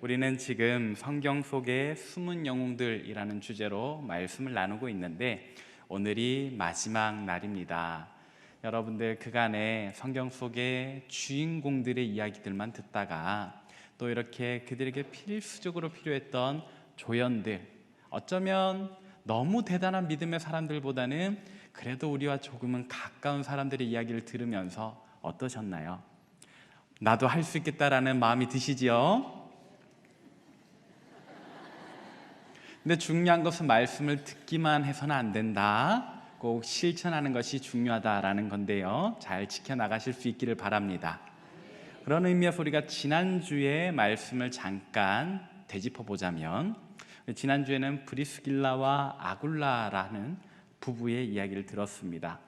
우리는 지금 성경 속의 숨은 영웅들이라는 주제로 말씀을 나누고 있는데 오늘이 마지막 날입니다. 여러분들 그간에 성경 속의 주인공들의 이야기들만 듣다가 또 이렇게 그들에게 필수적으로 필요했던 조연들, 어쩌면 너무 대단한 믿음의 사람들보다는 그래도 우리와 조금은 가까운 사람들의 이야기를 들으면서 어떠셨나요? 나도 할 수 있겠다라는 마음이 드시지요? 근데 중요한 것은 말씀을 듣기만 해서는 안 된다. 꼭 실천하는 것이 중요하다라는 건데요. 잘 지켜나가실 수 있기를 바랍니다. 그런 의미에서 우리가 지난주에 말씀을 잠깐 되짚어보자면, 지난주에는 브리스길라와 아굴라라는 부부의 이야기를 들었습니다.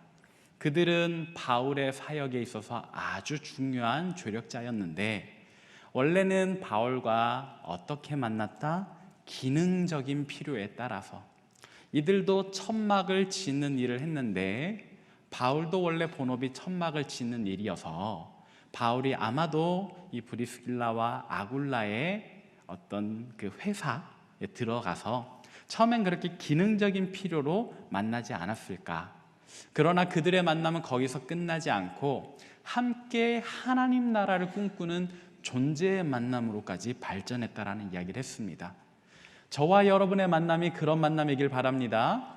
그들은 바울의 사역에 있어서 아주 중요한 조력자였는데, 원래는 바울과 어떻게 만났다? 기능적인 필요에 따라서 이들도 천막을 짓는 일을 했는데, 바울도 원래 본업이 천막을 짓는 일이어서 바울이 아마도 이 브리스길라와 아굴라의 어떤 그 회사에 들어가서 처음엔 그렇게 기능적인 필요로 만나지 않았을까. 그러나 그들의 만남은 거기서 끝나지 않고 함께 하나님 나라를 꿈꾸는 존재의 만남으로까지 발전했다라는 이야기를 했습니다. 저와 여러분의 만남이 그런 만남이길 바랍니다.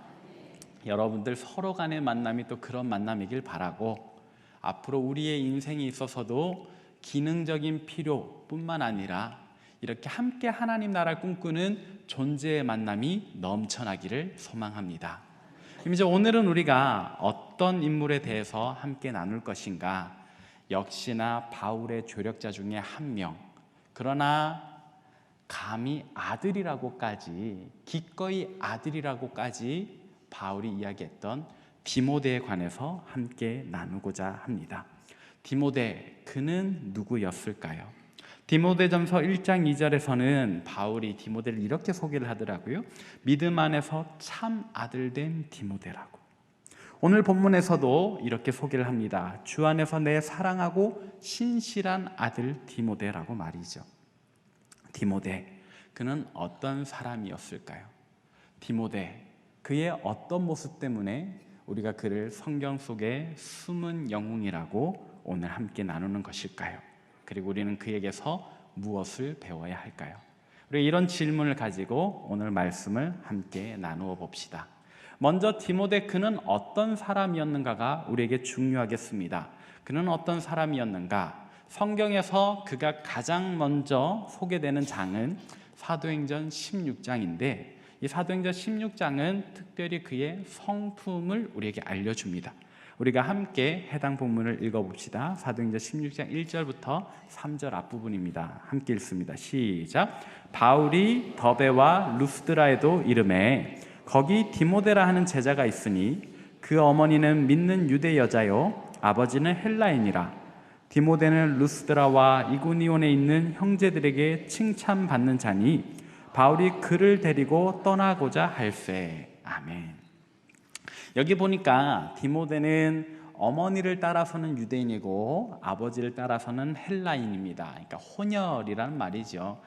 여러분들 서로 간의 만남이 또 그런 만남이길 바라고, 앞으로 우리의 인생에 있어서도 기능적인 필요뿐만 아니라 이렇게 함께 하나님 나라를 꿈꾸는 존재의 만남이 넘쳐나기를 소망합니다. 이제 오늘은 우리가 어떤 인물에 대해서 함께 나눌 것인가? 역시나 바울의 조력자 중에 한 명, 그러나 감히 아들이라고까지, 기꺼이 아들이라고까지 바울이 이야기했던 디모데에 관해서 함께 나누고자 합니다. 디모데, 그는 누구였을까요? 디모데전서 1장 2절에서는 바울이 디모데를 이렇게 소개를 하더라고요. 믿음 안에서 참 아들 된 디모데라고. 오늘 본문에서도 이렇게 소개를 합니다. 주 안에서 내 사랑하고 신실한 아들 디모데라고 말이죠. 디모데, 그는 어떤 사람이었을까요? 디모데, 그의 어떤 모습 때문에 우리가 그를 성경 속의 숨은 영웅이라고 오늘 함께 나누는 것일까요? 그리고 우리는 그에게서 무엇을 배워야 할까요? 우리 이런 질문을 가지고 오늘 말씀을 함께 나누어 봅시다. 먼저 디모데, 그는 어떤 사람이었는가가 우리에게 중요하겠습니다. 그는 어떤 사람이었는가? 성경에서 그가 가장 먼저 소개되는 장은 사도행전 16장인데, 이 사도행전 16장은 특별히 그의 성품을 우리에게 알려줍니다. 우리가 함께 해당 본문을 읽어봅시다. 사도행전 16장 1절부터 3절 앞부분입니다. 함께 읽습니다. 시작. 바울이 더베와 루스드라에도 이르매 거기 디모데라 하는 제자가 있으니 그 어머니는 믿는 유대 여자요 아버지는 헬라인이라. 디모데는 루스드라와 이고니온에 있는 형제들에게 칭찬받는 자니 바울이 그를 데리고 떠나고자 할세. 아멘. 여기 보니까 디모데는 어머니를 따라서는 유대인이고 아버지를 따라서는 헬라인입니다. 그러니까 혼혈이라는 말이죠.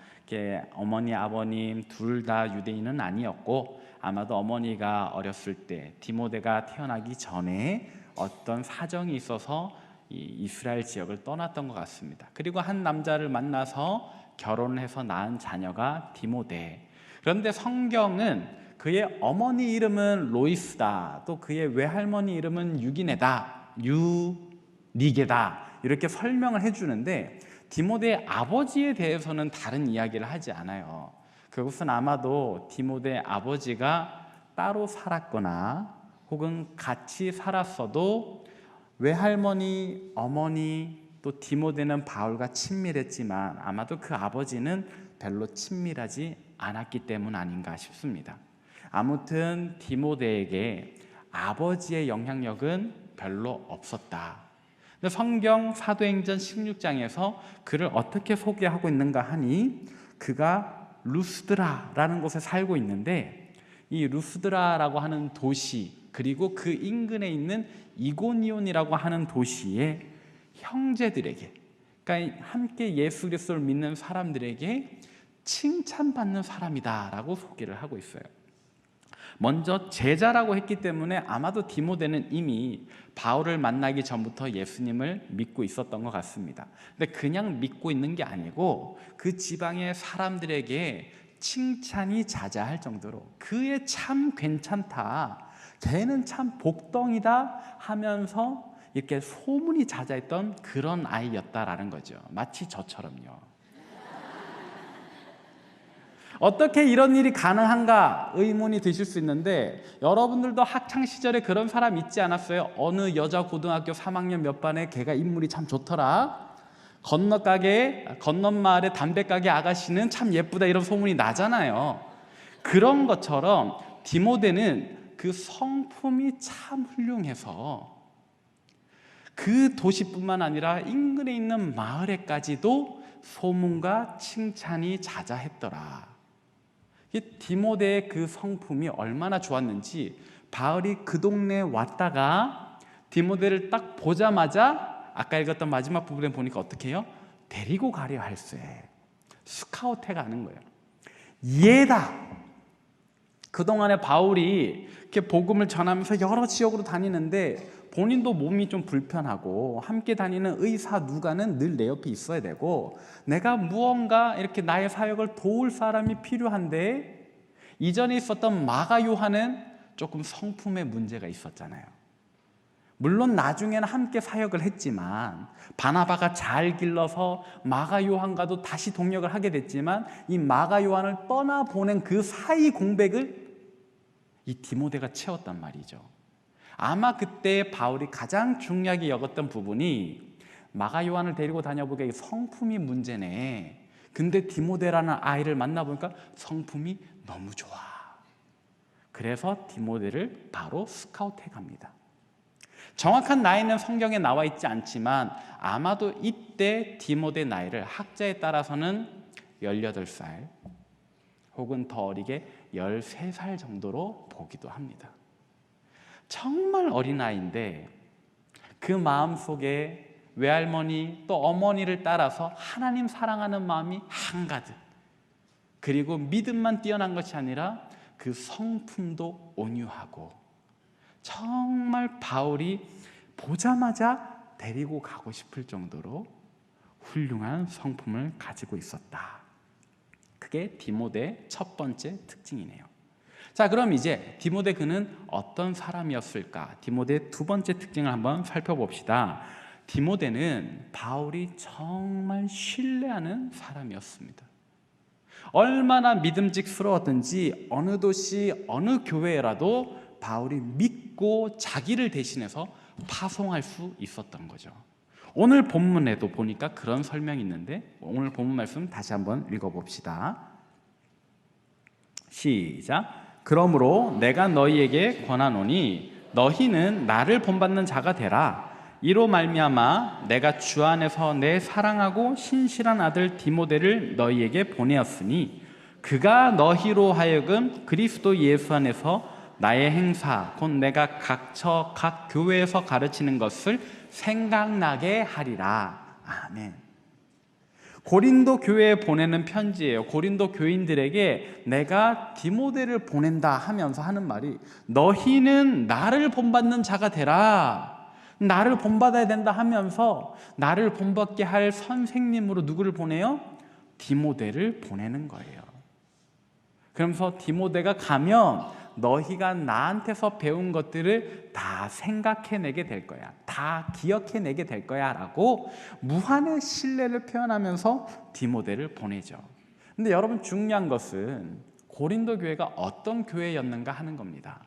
어머니, 아버님 둘 다 유대인은 아니었고, 아마도 어머니가 어렸을 때 디모데가 태어나기 전에 어떤 사정이 있어서 이스라엘 지역을 떠났던 것 같습니다. 그리고 한 남자를 만나서 결혼해서 낳은 자녀가 디모데. 그런데 성경은 그의 어머니 이름은 로이스다, 또 그의 외할머니 이름은 유기네다, 유니게다, 이렇게 설명을 해주는데 디모데의 아버지에 대해서는 다른 이야기를 하지 않아요. 그것은 아마도 디모데의 아버지가 따로 살았거나 혹은 같이 살았어도 외할머니, 어머니, 또 디모데는 바울과 친밀했지만 아마도 그 아버지는 별로 친밀하지 않았기 때문 아닌가 싶습니다. 아무튼 디모데에게 아버지의 영향력은 별로 없었다. 근데 성경 사도행전 16장에서 그를 어떻게 소개하고 있는가 하니, 그가 루스드라라는 곳에 살고 있는데, 이 루스드라라고 하는 도시, 그리고 그 인근에 있는 이고니온이라고 하는 도시의 형제들에게, 그러니까 함께 예수 그리스도를 믿는 사람들에게 칭찬받는 사람이다라고 소개를 하고 있어요. 먼저 제자라고 했기 때문에 아마도 디모데는 이미 바울을 만나기 전부터 예수님을 믿고 있었던 것 같습니다. 근데 그냥 믿고 있는 게 아니고 그 지방의 사람들에게 칭찬이 자자할 정도로 그애 참 괜찮다, 걔는 참 복덩이다 하면서 이렇게 소문이 자자했던 그런 아이였다라는 거죠. 마치 저처럼요. 어떻게 이런 일이 가능한가 의문이 드실 수 있는데, 여러분들도 학창시절에 그런 사람 있지 않았어요? 어느 여자 고등학교 3학년 몇 반에 걔가 인물이 참 좋더라, 건너마을의 담배가게 아가씨는 참 예쁘다, 이런 소문이 나잖아요. 그런 것처럼 디모데는 그 성품이 참 훌륭해서 그 도시뿐만 아니라 인근에 있는 마을에까지도 소문과 칭찬이 자자했더라. 디모데의 그 성품이 얼마나 좋았는지, 바울이 그 동네에 왔다가 디모데를 딱 보자마자 아까 읽었던 마지막 부분에 보니까 어떻게 해요? 데리고 가려 할세. 스카우트해 가는 거예요. 얘다. 그동안에 바울이 이렇게 복음을 전하면서 여러 지역으로 다니는데 본인도 몸이 좀 불편하고 함께 다니는 의사 누가는 늘 내 옆에 있어야 되고, 내가 무언가 이렇게 나의 사역을 도울 사람이 필요한데, 이전에 있었던 마가 요한은 조금 성품에 문제가 있었잖아요. 물론 나중에는 함께 사역을 했지만 바나바가 잘 길러서 마가 요한과도 다시 동역을 하게 됐지만, 이 마가 요한을 떠나보낸 그 사이 공백을 이 디모데가 채웠단 말이죠. 아마 그때 바울이 가장 중요하게 여겼던 부분이, 마가 요한을 데리고 다녀보니까 성품이 문제네, 근데 디모데라는 아이를 만나보니까 성품이 너무 좋아. 그래서 디모데를 바로 스카우트해 갑니다. 정확한 나이는 성경에 나와 있지 않지만 아마도 이때 디모데 나이를 학자에 따라서는 18살 혹은 더 어리게 13살 정도로 보기도 합니다. 정말 어린아이인데 그 마음속에 외할머니 또 어머니를 따라서 하나님 사랑하는 마음이 한가득, 그리고 믿음만 뛰어난 것이 아니라 그 성품도 온유하고, 정말 바울이 보자마자 데리고 가고 싶을 정도로 훌륭한 성품을 가지고 있었다. 그게 디모데의 첫 번째 특징이네요. 자, 그럼 이제 디모데 그는 어떤 사람이었을까? 디모데의 두 번째 특징을 한번 살펴봅시다. 디모데는 바울이 정말 신뢰하는 사람이었습니다. 얼마나 믿음직스러웠든지 어느 도시 어느 교회라도 바울이 믿고 자기를 대신해서 파송할 수 있었던 거죠. 오늘 본문에도 보니까 그런 설명이 있는데, 오늘 본문 말씀 다시 한번 읽어봅시다. 시작. 그러므로 내가 너희에게 권하노니 너희는 나를 본받는 자가 되라. 이로 말미암아 내가 주 안에서 내 사랑하고 신실한 아들 디모데를 너희에게 보내었으니 그가 너희로 하여금 그리스도 예수 안에서 나의 행사 곧 내가 각처 각 교회에서 가르치는 것을 생각나게 하리라. 아멘. 고린도 교회에 보내는 편지예요. 고린도 교인들에게 내가 디모데를 보낸다 하면서 하는 말이, 너희는 나를 본받는 자가 되라. 나를 본받아야 된다 하면서 나를 본받게 할 선생님으로 누구를 보내요? 디모데를 보내는 거예요. 그러면서 디모데가 가면 너희가 나한테서 배운 것들을 다 생각해내게 될 거야, 다 기억해내게 될 거야 라고 무한의 신뢰를 표현하면서 디모데를 보내죠. 근데 여러분, 중요한 것은 고린도 교회가 어떤 교회였는가 하는 겁니다.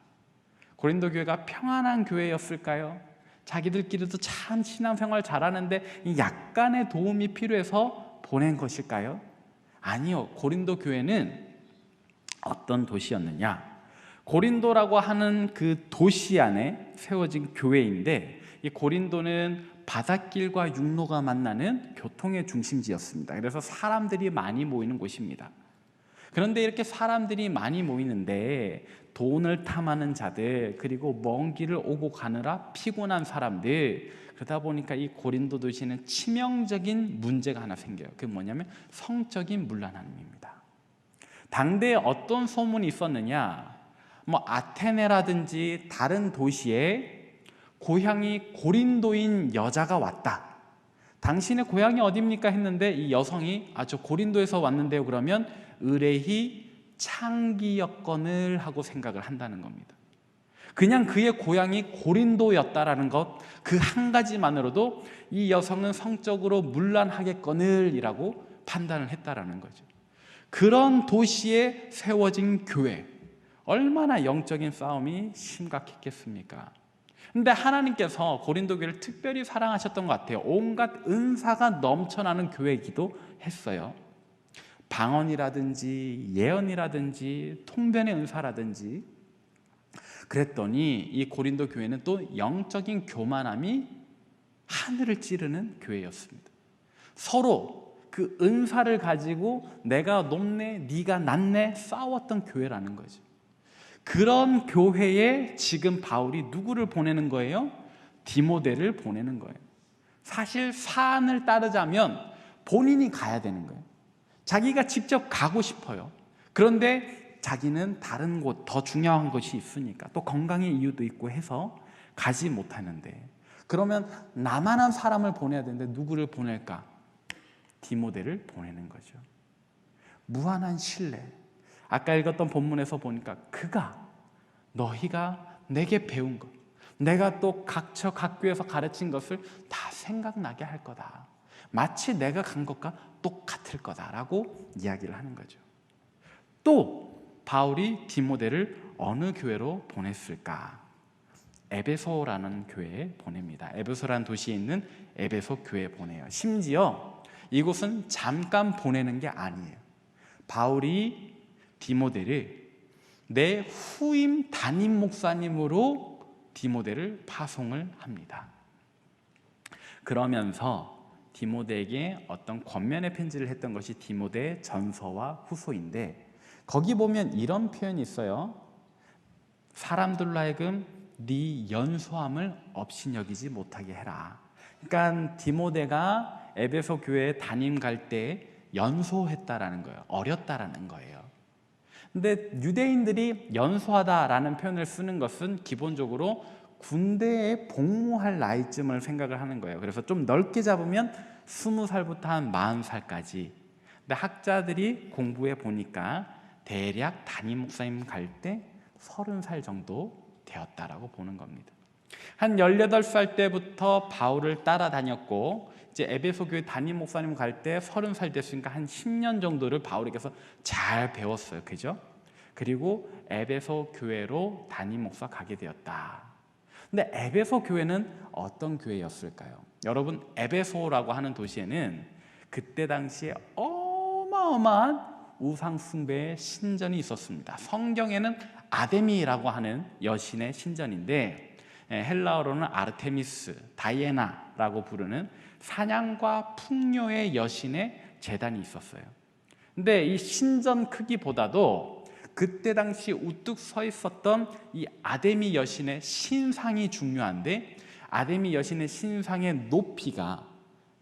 고린도 교회가 평안한 교회였을까요? 자기들끼리도 참 신앙생활 잘하는데 약간의 도움이 필요해서 보낸 것일까요? 아니요. 고린도 교회는 어떤 도시였느냐? 고린도라고 하는 그 도시 안에 세워진 교회인데, 이 고린도는 바닷길과 육로가 만나는 교통의 중심지였습니다. 그래서 사람들이 많이 모이는 곳입니다. 그런데 이렇게 사람들이 많이 모이는데 돈을 탐하는 자들, 그리고 먼 길을 오고 가느라 피곤한 사람들, 그러다 보니까 이 고린도 도시는 치명적인 문제가 하나 생겨요. 그게 뭐냐면 성적인 문란함입니다. 당대에 어떤 소문이 있었느냐? 아테네라든지 다른 도시에 고향이 고린도인 여자가 왔다. 당신의 고향이 어디입니까? 했는데 이 여성이 저 고린도에서 왔는데요. 그러면 의뢰히 창기였거늘 하고 생각을 한다는 겁니다. 그냥 그의 고향이 고린도였다라는 것, 그 한 가지만으로도 이 여성은 성적으로 문란하겠거늘이라고 판단을 했다라는 거죠. 그런 도시에 세워진 교회, 얼마나 영적인 싸움이 심각했겠습니까? 근데 하나님께서 고린도 교회를 특별히 사랑하셨던 것 같아요. 온갖 은사가 넘쳐나는 교회이기도 했어요. 방언이라든지 예언이라든지 통변의 은사라든지. 그랬더니 이 고린도 교회는 또 영적인 교만함이 하늘을 찌르는 교회였습니다. 서로 그 은사를 가지고 내가 높네, 네가 낮네 싸웠던 교회라는 거죠. 그런 교회에 지금 바울이 누구를 보내는 거예요? 디모데를 보내는 거예요. 사실 사안을 따르자면 본인이 가야 되는 거예요. 자기가 직접 가고 싶어요. 그런데 자기는 다른 곳, 더 중요한 곳이 있으니까, 또 건강의 이유도 있고 해서 가지 못하는데, 그러면 나만한 사람을 보내야 되는데 누구를 보낼까? 디모데를 보내는 거죠. 무한한 신뢰. 아까 읽었던 본문에서 보니까 그가 너희가 내게 배운 것, 내가 또 각처 각 교회에서 가르친 것을 다 생각나게 할 거다. 마치 내가 간 것과 똑같을 거다라고 이야기를 하는 거죠. 또 바울이 디모데를 어느 교회로 보냈을까? 에베소라는 교회에 보냅니다. 에베소라는 도시에 있는 에베소 교회에 보내요. 심지어 이곳은 잠깐 보내는 게 아니에요. 바울이 디모데를 내 후임 담임 목사님으로 디모데를 파송을 합니다. 그러면서 디모데에게 어떤 권면의 편지를 했던 것이 디모데 전서와 후서인데, 거기 보면 이런 표현이 있어요. 사람들로 하여금 네 연소함을 업신여기지 못하게 해라. 그러니까 디모데가 에베소 교회에 담임 갈 때 연소했다라는 거예요. 어렸다라는 거예요. 근데 유대인들이 연소하다라는 표현을 쓰는 것은 기본적으로 군대에 복무할 나이쯤을 생각을 하는 거예요. 그래서 좀 넓게 잡으면 20살부터 한 40살까지. 근데 학자들이 공부해 보니까 대략 담임 목사님 갈 때 30살 정도 되었다라고 보는 겁니다. 한 18살 때부터 바울을 따라다녔고, 이제 에베소 교회 담임 목사님 갈 때 30살 됐으니까 한 10년 정도를 바울에게서 잘 배웠어요. 그죠? 그리고 에베소 교회로 담임 목사 가게 되었다. 근데 에베소 교회는 어떤 교회였을까요? 여러분, 에베소라고 하는 도시에는 그때 당시에 어마어마한 우상 숭배의 신전이 있었습니다. 성경에는 아데미라고 하는 여신의 신전인데, 헬라어로는 아르테미스, 다이애나라고 부르는 사냥과 풍요의 여신의 제단이 있었어요. 근데 이 신전 크기보다도 그때 당시 우뚝 서 있었던 이 아데미 여신의 신상이 중요한데, 아데미 여신의 신상의 높이가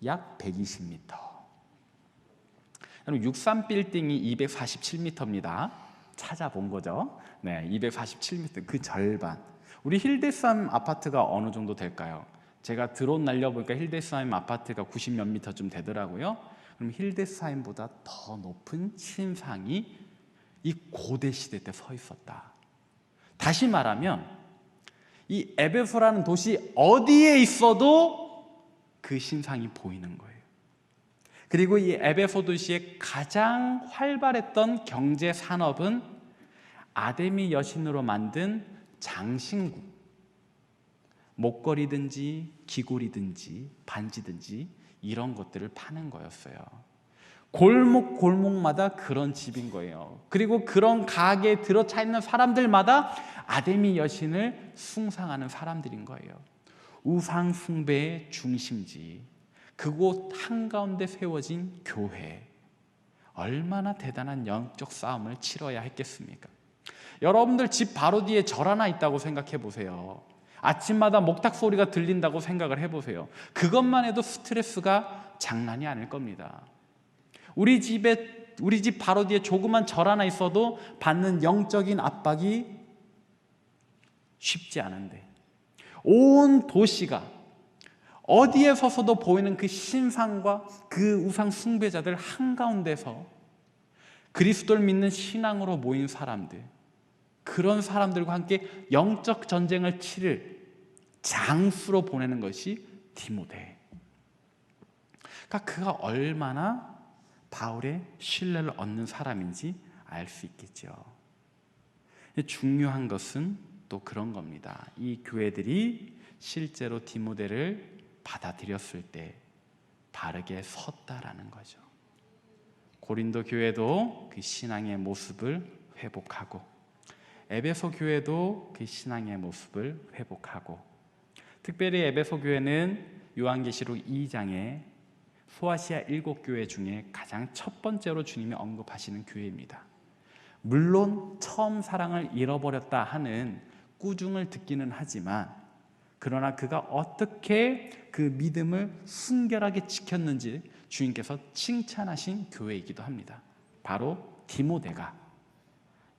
약 120m. 63빌딩이 247m입니다. 찾아본 거죠. 네, 247m, 그 절반. 우리 힐데스함 아파트가 어느 정도 될까요? 제가 드론 날려보니까 힐데스하임 아파트가 90몇 미터쯤 되더라고요. 그럼 힐데스하임보다 더 높은 신상이 이 고대 시대 때 서 있었다. 다시 말하면 이 에베소라는 도시 어디에 있어도 그 신상이 보이는 거예요. 그리고 이 에베소 도시의 가장 활발했던 경제 산업은 아데미 여신으로 만든 장신구, 목걸이든지 귀걸이든지 반지든지 이런 것들을 파는 거였어요. 골목마다 그런 집인 거예요. 그리고 그런 가게에 들어차 있는 사람들마다 아데미 여신을 숭상하는 사람들인 거예요. 우상 숭배의 중심지, 그곳 한가운데 세워진 교회, 얼마나 대단한 영적 싸움을 치러야 했겠습니까? 여러분들 집 바로 뒤에 절 하나 있다고 생각해 보세요. 아침마다 목탁 소리가 들린다고 생각을 해보세요. 그것만 해도 스트레스가 장난이 아닐 겁니다. 우리 집에 우리 집 바로 뒤에 조그만 절 하나 있어도 받는 영적인 압박이 쉽지 않은데, 온 도시가 어디에 서서도 보이는 그 신상과 그 우상 숭배자들 한가운데서 그리스도를 믿는 신앙으로 모인 사람들, 그런 사람들과 함께 영적 전쟁을 치를 장수로 보내는 것이 디모데. 그러니까 그가 얼마나 바울의 신뢰를 얻는 사람인지 알 수 있겠죠. 중요한 것은 또 그런 겁니다. 이 교회들이 실제로 디모데를 받아들였을 때 바르게 섰다라는 거죠. 고린도 교회도 그 신앙의 모습을 회복하고, 에베소 교회도 그 신앙의 모습을 회복하고, 특별히 에베소 교회는 요한계시록 2장에 소아시아 7교회 중에 가장 첫 번째로 주님이 언급하시는 교회입니다. 물론 처음 사랑을 잃어버렸다 하는 꾸중을 듣기는 하지만, 그러나 그가 어떻게 그 믿음을 순결하게 지켰는지 주님께서 칭찬하신 교회이기도 합니다. 바로 디모데가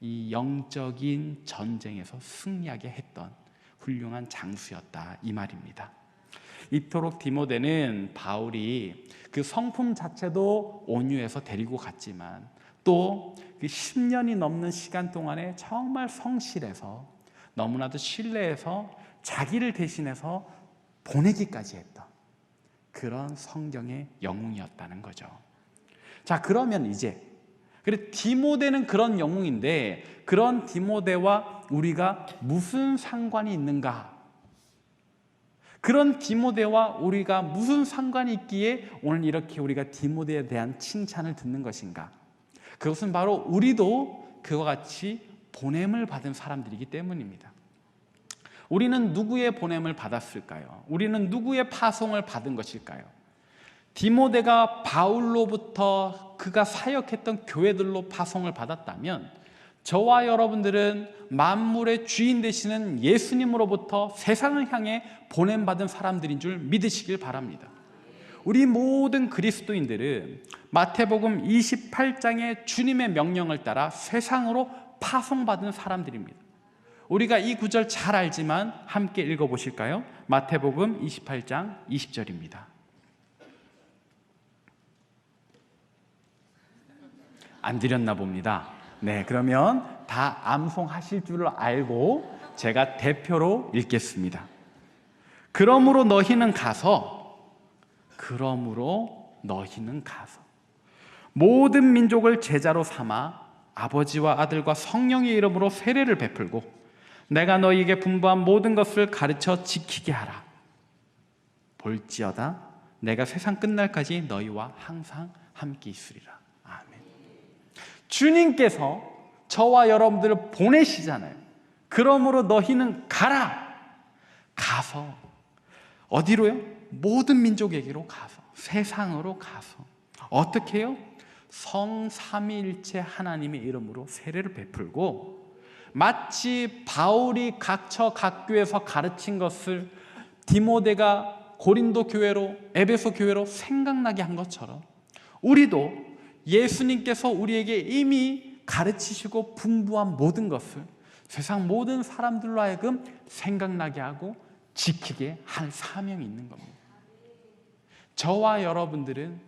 이 영적인 전쟁에서 승리하게 했던 훌륭한 장수였다, 이 말입니다. 이토록 디모데는 바울이 그 성품 자체도 온유해서 데리고 갔지만, 또 그 10년이 넘는 시간 동안에 정말 성실해서 너무나도 신뢰해서 자기를 대신해서 보내기까지 했던 그런 성경의 영웅이었다는 거죠. 자, 그러면 이제 그래, 디모데는 그런 영웅인데 그런 디모데와 우리가 무슨 상관이 있는가? 그런 디모데와 우리가 무슨 상관이 있기에 오늘 이렇게 우리가 디모데에 대한 칭찬을 듣는 것인가? 그것은 바로 우리도 그와 같이 보냄을 받은 사람들이기 때문입니다. 우리는 누구의 보냄을 받았을까요? 우리는 누구의 파송을 받은 것일까요? 디모데가 바울로부터 그가 사역했던 교회들로 파송을 받았다면, 저와 여러분들은 만물의 주인 되시는 예수님으로부터 세상을 향해 보냄받은 사람들인 줄 믿으시길 바랍니다. 우리 모든 그리스도인들은 마태복음 28장의 주님의 명령을 따라 세상으로 파송받은 사람들입니다. 우리가 이 구절 잘 알지만 함께 읽어보실까요? 마태복음 28장 20절입니다. 안 드렸나 봅니다. 네, 그러면 다 암송하실 줄을 알고 제가 대표로 읽겠습니다. 그러므로 너희는 가서 모든 민족을 제자로 삼아 아버지와 아들과 성령의 이름으로 세례를 베풀고 내가 너희에게 분부한 모든 것을 가르쳐 지키게 하라. 볼지어다 내가 세상 끝날까지 너희와 항상 함께 있으리라. 아멘. 주님께서 저와 여러분들을 보내시잖아요. 그러므로 너희는 가라. 가서 어디로요? 모든 민족에게로 가서, 세상으로 가서 어떻게 해요? 성삼위일체 하나님의 이름으로 세례를 베풀고, 마치 바울이 각처 각 교회에서 가르친 것을 디모데가 고린도 교회로, 에베소 교회로 생각나게 한 것처럼 우리도 예수님께서 우리에게 이미 가르치시고 분부한 모든 것을 세상 모든 사람들로 하여금 생각나게 하고 지키게 할 사명이 있는 겁니다. 저와 여러분들은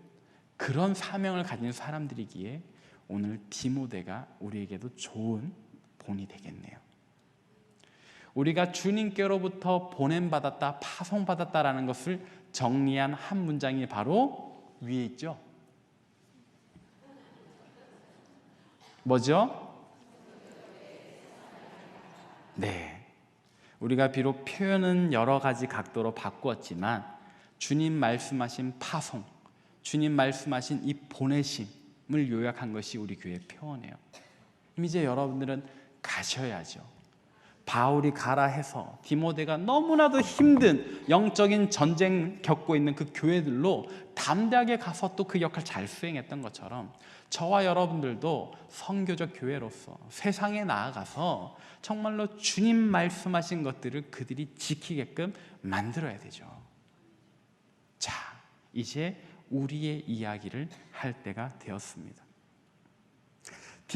그런 사명을 가진 사람들이기에 오늘 디모데가 우리에게도 좋은 본이 되겠네요. 우리가 주님께로부터 보냄받았다, 파송받았다라는 것을 정리한 한 문장이 바로 위에 있죠. 뭐죠? 네. 우리가 비록 표현은 여러 가지 각도로 바꾸었지만 주님 말씀하신 파송, 주님 말씀하신 이 보내심을 요약한 것이 우리 교회의 표어네요. 이제 여러분들은 가셔야죠. 바울이 가라 해서 디모데가 너무나도 힘든 영적인 전쟁 겪고 있는 그 교회들로 담대하게 가서 또 그 역할 잘 수행했던 것처럼 저와 여러분들도 선교적 교회로서 세상에 나아가서 정말로 주님 말씀하신 것들을 그들이 지키게끔 만들어야 되죠. 자, 이제 우리의 이야기를 할 때가 되었습니다.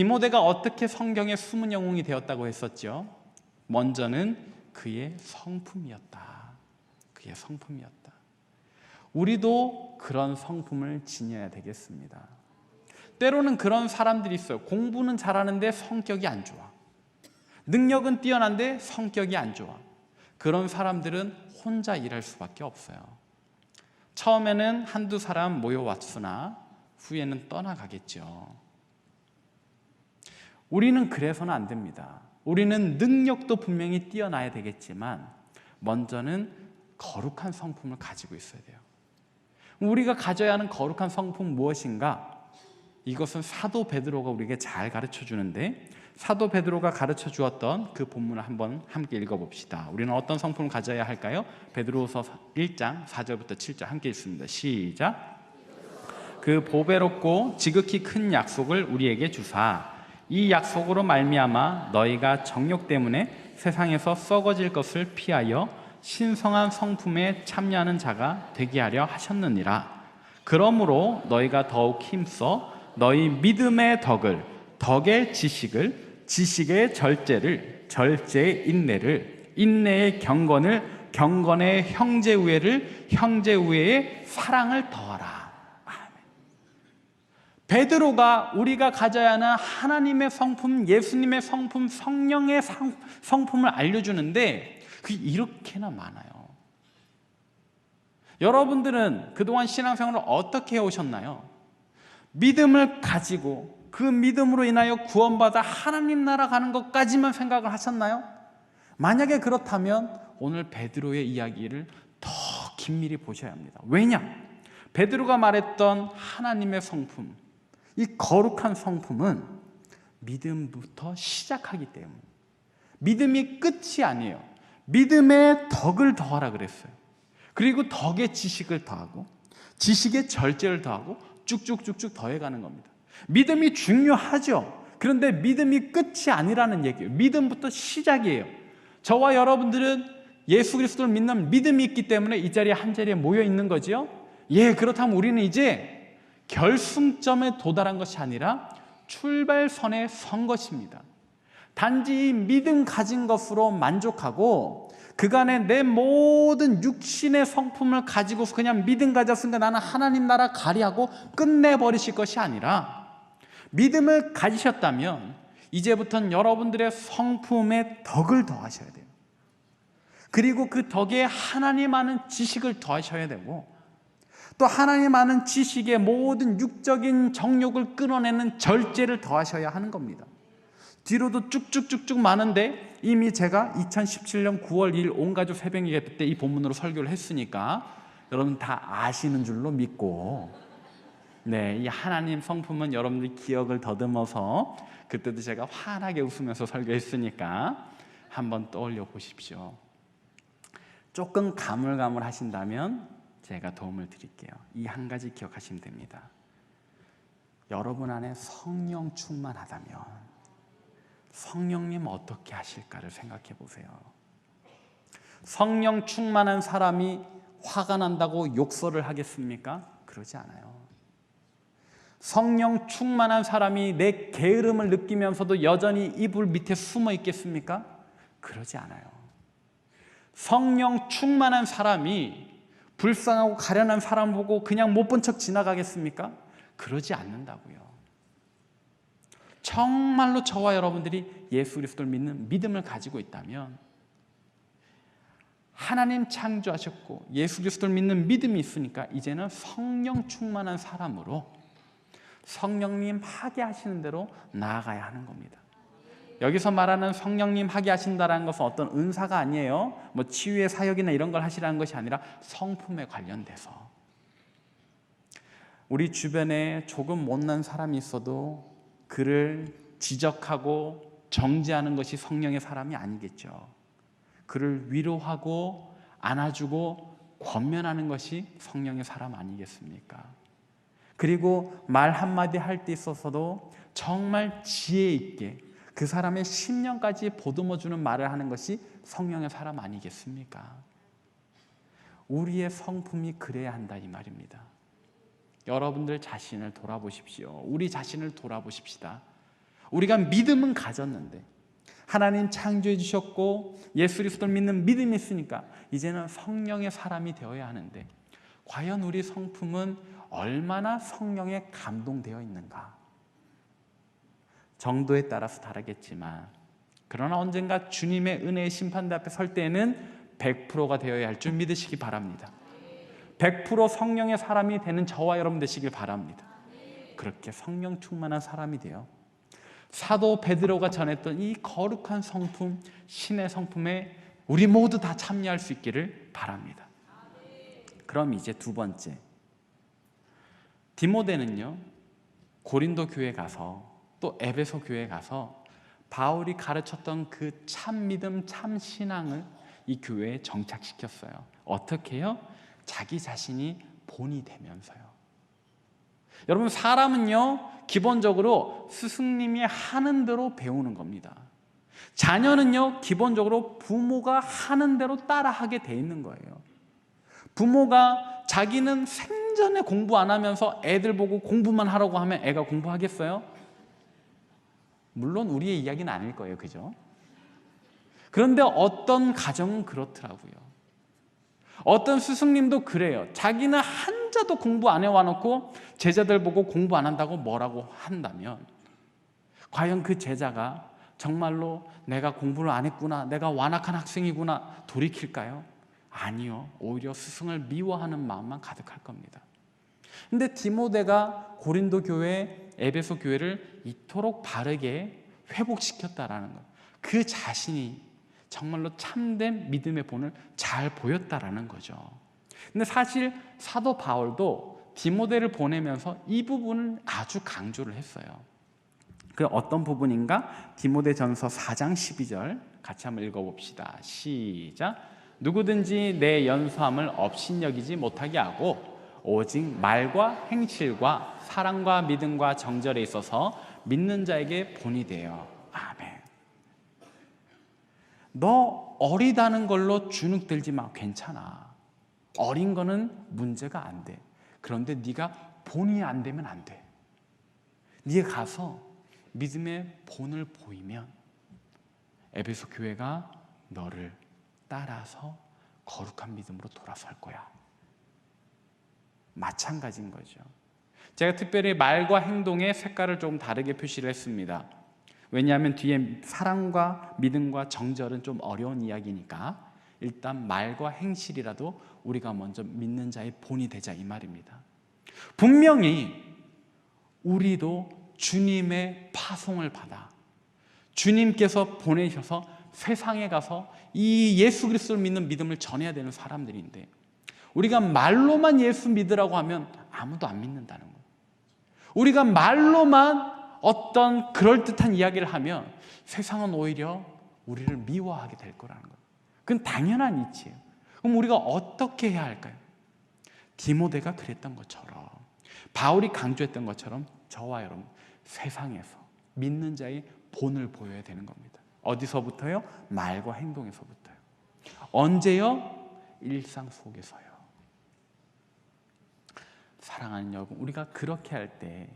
디모데가 어떻게 성경의 숨은 영웅이 되었다고 했었죠? 먼저는 그의 성품이었다. 그의 성품이었다. 우리도 그런 성품을 지녀야 되겠습니다. 때로는 그런 사람들이 있어요. 공부는 잘하는데 성격이 안 좋아. 능력은 뛰어난데 성격이 안 좋아. 그런 사람들은 혼자 일할 수밖에 없어요. 처음에는 한두 사람 모여왔으나 후에는 떠나가겠죠. 우리는 그래서는 안 됩니다. 우리는 능력도 분명히 뛰어나야 되겠지만 먼저는 거룩한 성품을 가지고 있어야 돼요. 우리가 가져야 하는 거룩한 성품 무엇인가? 이것은 사도 베드로가 우리에게 잘 가르쳐 주는데, 사도 베드로가 가르쳐 주었던 그 본문을 한번 함께 읽어봅시다. 우리는 어떤 성품을 가져야 할까요? 베드로서 1장 4절부터 7절 함께 읽습니다. 시작. 그 보배롭고 지극히 큰 약속을 우리에게 주사 이 약속으로 말미암아 너희가 정욕 때문에 세상에서 썩어질 것을 피하여 신성한 성품에 참여하는 자가 되게 하려 하셨느니라. 그러므로 너희가 더욱 힘써 너희 믿음의 덕을, 덕의 지식을, 지식의 절제를, 절제의 인내를, 인내의 경건을, 경건의 형제우애를, 형제우애의 사랑을 더하라. 베드로가 우리가 가져야 하는 하나님의 성품, 예수님의 성품, 성령의 성품을 알려주는데 그게 이렇게나 많아요. 여러분들은 그동안 신앙생활을 어떻게 해오셨나요? 믿음을 가지고 그 믿음으로 인하여 구원받아 하나님 나라 가는 것까지만 생각을 하셨나요? 만약에 그렇다면 오늘 베드로의 이야기를 더 긴밀히 보셔야 합니다. 왜냐? 베드로가 말했던 하나님의 성품, 이 거룩한 성품은 믿음부터 시작하기 때문에 믿음이 끝이 아니에요. 믿음의 덕을 더하라 그랬어요. 그리고 덕의 지식을 더하고 지식의 절제를 더하고 쭉쭉쭉쭉 더해가는 겁니다. 믿음이 중요하죠. 그런데 믿음이 끝이 아니라는 얘기예요. 믿음부터 시작이에요. 저와 여러분들은 예수 그리스도를 믿는 믿음이 있기 때문에 이 자리에 한 자리에 모여 있는 거지요. 예, 그렇다면 우리는 이제 결승점에 도달한 것이 아니라 출발선에 선 것입니다. 단지 믿음 가진 것으로 만족하고 그간의 내 모든 육신의 성품을 가지고서 그냥 믿음 가졌으니까 나는 하나님 나라 가리하고 끝내버리실 것이 아니라 믿음을 가지셨다면 이제부터는 여러분들의 성품에 덕을 더하셔야 돼요. 그리고 그 덕에 하나님 아는 지식을 더하셔야 되고 또 하나님 아는 지식의 모든 육적인 정욕을 끊어내는 절제를 더하셔야 하는 겁니다. 뒤로도 쭉쭉쭉쭉 많은데 이미 제가 2017년 9월 2일 온가족 새벽 예배 때 이 본문으로 설교를 했으니까 여러분 다 아시는 줄로 믿고 이 하나님 성품은 여러분들 기억을 더듬어서 그때도 제가 환하게 웃으면서 설교했으니까 한번 떠올려 보십시오. 조금 가물가물하신다면 제가 도움을 드릴게요. 이 한 가지 기억하시면 됩니다. 여러분 안에 성령 충만하다면 성령님 어떻게 하실까를 생각해 보세요. 성령 충만한 사람이 화가 난다고 욕설을 하겠습니까? 그러지 않아요. 성령 충만한 사람이 내 게으름을 느끼면서도 여전히 이불 밑에 숨어 있겠습니까? 그러지 않아요. 성령 충만한 사람이 불쌍하고 가련한 사람 보고 그냥 못 본 척 지나가겠습니까? 그러지 않는다고요. 정말로 저와 여러분들이 예수 그리스도를 믿는 믿음을 가지고 있다면 하나님 창조하셨고 예수 그리스도를 믿는 믿음이 있으니까 이제는 성령 충만한 사람으로 성령님 하게 하시는 대로 나아가야 하는 겁니다. 여기서 말하는 성령님 하게 하신다는 것은 어떤 은사가 아니에요. 뭐 치유의 사역이나 이런 걸 하시라는 것이 아니라 성품에 관련돼서 우리 주변에 조금 못난 사람이 있어도 그를 지적하고 정죄하는 것이 성령의 사람이 아니겠죠. 그를 위로하고 안아주고 권면하는 것이 성령의 사람 아니겠습니까? 그리고 말 한마디 할 때 있어서도 정말 지혜 있게 그 사람의 심령까지 보듬어주는 말을 하는 것이 성령의 사람 아니겠습니까? 우리의 성품이 그래야 한다 이 말입니다. 여러분들 자신을 돌아보십시오. 우리 자신을 돌아보십시다. 우리가 믿음은 가졌는데 하나님 창조해 주셨고 예수 그리스도를 믿는 믿음이 있으니까 이제는 성령의 사람이 되어야 하는데 과연 우리 성품은 얼마나 성령에 감동되어 있는가? 정도에 따라서 다르겠지만 그러나 언젠가 주님의 은혜의 심판대 앞에 설 때에는 100%가 되어야 할 줄 믿으시기 바랍니다. 100% 성령의 사람이 되는 저와 여러분 되시길 바랍니다. 그렇게 성령 충만한 사람이 되어 사도 베드로가 전했던 이 거룩한 성품, 신의 성품에 우리 모두 다 참여할 수 있기를 바랍니다. 그럼 이제 두 번째, 디모데는요 고린도 교회 가서 또 에베소 교회 가서 바울이 가르쳤던 그 참 믿음, 참 신앙을 이 교회에 정착시켰어요. 어떻게요? 자기 자신이 본이 되면서요. 여러분, 사람은요 기본적으로 스승님이 하는 대로 배우는 겁니다. 자녀는요 기본적으로 부모가 하는 대로 따라하게 돼 있는 거예요. 부모가 자기는 생전에 공부 안 하면서 애들 보고 공부만 하라고 하면 애가 공부하겠어요? 물론 우리의 이야기는 아닐 거예요. 그죠? 그런데 어떤 가정은 그렇더라고요. 어떤 스승님도 그래요. 자기는 한자도 공부 안 해와 놓고 제자들 보고 공부 안 한다고 뭐라고 한다면 과연 그 제자가 정말로 내가 공부를 안 했구나, 내가 완악한 학생이구나 돌이킬까요? 아니요. 오히려 스승을 미워하는 마음만 가득할 겁니다. 근데 디모데가 고린도 교회, 에베소 교회를 이토록 바르게 회복시켰다라는 것, 그 자신이 정말로 참된 믿음의 본을 잘 보였다라는 거죠. 근데 사실 사도 바울도 디모데를 보내면서 이 부분을 아주 강조를 했어요. 그 어떤 부분인가? 디모데전서 4장 12절 같이 한번 읽어봅시다. 시작. 누구든지 내 연소함을 업신여기지 못하게 하고 오직 말과 행실과 사랑과 믿음과 정절에 있어서 믿는 자에게 본이 되어. 아멘. 너 어리다는 걸로 주눅들지 마. 괜찮아. 어린 거는 문제가 안 돼. 그런데 네가 본이 안 되면 안 돼. 네가 가서 믿음의 본을 보이면 에베소 교회가 너를 따라서 거룩한 믿음으로 돌아설 거야. 마찬가지인 거죠. 제가 특별히 말과 행동의 색깔을 좀 다르게 표시를 했습니다. 왜냐하면 뒤에 사랑과 믿음과 정절은 좀 어려운 이야기니까 일단 말과 행실이라도 우리가 먼저 믿는 자의 본이 되자 이 말입니다. 분명히 우리도 주님의 파송을 받아 주님께서 보내셔서 세상에 가서 이 예수 그리스도를 믿는 믿음을 전해야 되는 사람들인데 우리가 말로만 예수 믿으라고 하면 아무도 안 믿는다는 거예요. 우리가 말로만 어떤 그럴듯한 이야기를 하면 세상은 오히려 우리를 미워하게 될 거라는 거예요. 그건 당연한 이치예요. 그럼 우리가 어떻게 해야 할까요? 디모데가 그랬던 것처럼, 바울이 강조했던 것처럼 저와 여러분 세상에서 믿는 자의 본을 보여야 되는 겁니다. 어디서부터요? 말과 행동에서부터요. 언제요? 일상 속에서요. 사랑하는 여러분, 우리가 그렇게 할 때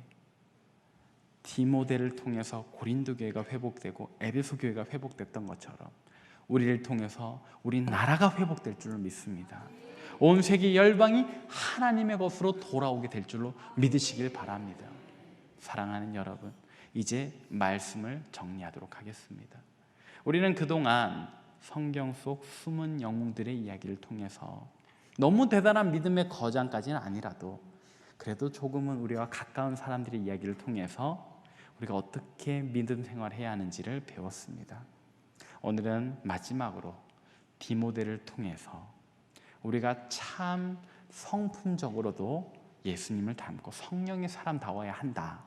디모데를 통해서 고린도 교회가 회복되고 에베소 교회가 회복됐던 것처럼 우리를 통해서 우리 나라가 회복될 줄로 믿습니다. 온 세계 열방이 하나님의 것으로 돌아오게 될 줄로 믿으시길 바랍니다. 사랑하는 여러분, 이제 말씀을 정리하도록 하겠습니다. 우리는 그동안 성경 속 숨은 영웅들의 이야기를 통해서 너무 대단한 믿음의 거장까지는 아니라도 그래도 조금은 우리와 가까운 사람들의 이야기를 통해서 우리가 어떻게 믿음 생활을 해야 하는지를 배웠습니다. 오늘은 마지막으로 디모데를 통해서 우리가 참 성품적으로도 예수님을 닮고 성령의 사람다워야 한다.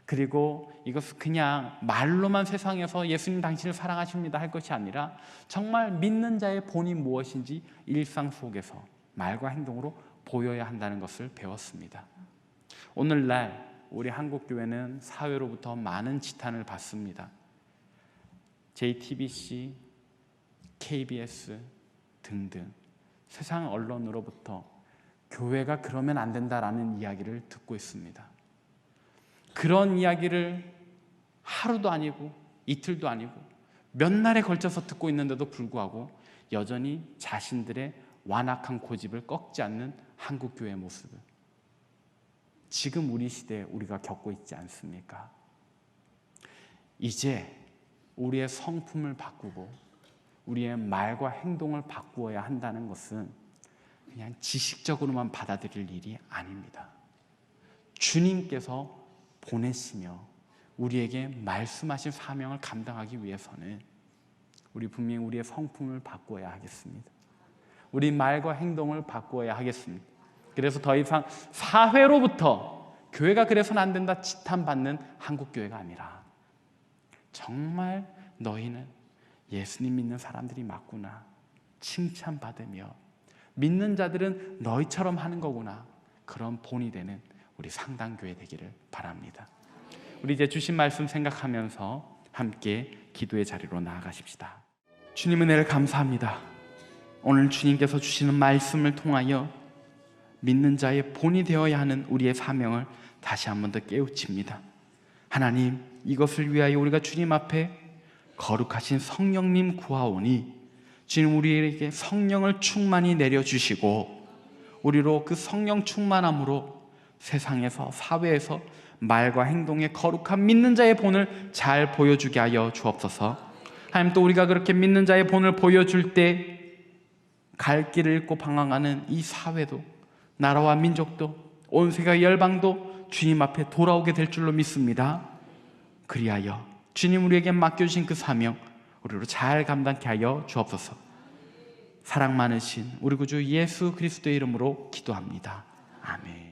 그리고 이것은 그냥 말로만 세상에서 예수님 당신을 사랑하십니다 할 것이 아니라 정말 믿는 자의 본이 무엇인지 일상 속에서 말과 행동으로 보여야 한다는 것을 배웠습니다. 오늘날 우리 한국교회는 사회로부터 많은 지탄을 받습니다. JTBC, KBS 등등 세상 언론으로부터 교회가 그러면 안 된다라는 이야기를 듣고 있습니다. 그런 이야기를 하루도 아니고 이틀도 아니고 몇 날에 걸쳐서 듣고 있는데도 불구하고 여전히 자신들의 완악한 고집을 꺾지 않는 한국교회의 모습을 지금 우리 시대에 우리가 겪고 있지 않습니까? 이제 우리의 성품을 바꾸고 우리의 말과 행동을 바꾸어야 한다는 것은 그냥 지식적으로만 받아들일 일이 아닙니다. 주님께서 보내시며 우리에게 말씀하신 사명을 감당하기 위해서는 우리 분명히 우리의 성품을 바꾸어야 하겠습니다. 우리 말과 행동을 바꾸어야 하겠습니다. 그래서 더 이상 사회로부터 교회가 그래서는 안 된다 지탄받는 한국교회가 아니라 정말 너희는 예수님 믿는 사람들이 맞구나 칭찬받으며 믿는 자들은 너희처럼 하는 거구나 그런 본이 되는 우리 상당교회 되기를 바랍니다. 우리 이제 주신 말씀 생각하면서 함께 기도의 자리로 나아가십시다. 주님 은혜를 감사합니다. 오늘 주님께서 주시는 말씀을 통하여 믿는 자의 본이 되어야 하는 우리의 사명을 다시 한 번 더 깨우칩니다. 하나님, 이것을 위하여 우리가 주님 앞에 거룩하신 성령님 구하오니 주님 우리에게 성령을 충만히 내려주시고 우리로 그 성령 충만함으로 세상에서 사회에서 말과 행동의 거룩한 믿는 자의 본을 잘 보여주게 하여 주옵소서. 하나님, 또 우리가 그렇게 믿는 자의 본을 보여줄 때 갈 길을 잃고 방황하는 이 사회도 나라와 민족도 온 세계 열방도 주님 앞에 돌아오게 될 줄로 믿습니다. 그리하여 주님 우리에게 맡겨주신 그 사명 우리로 잘 감당케 하여 주옵소서. 사랑 많으신 우리 구주 예수 그리스도의 이름으로 기도합니다. 아멘.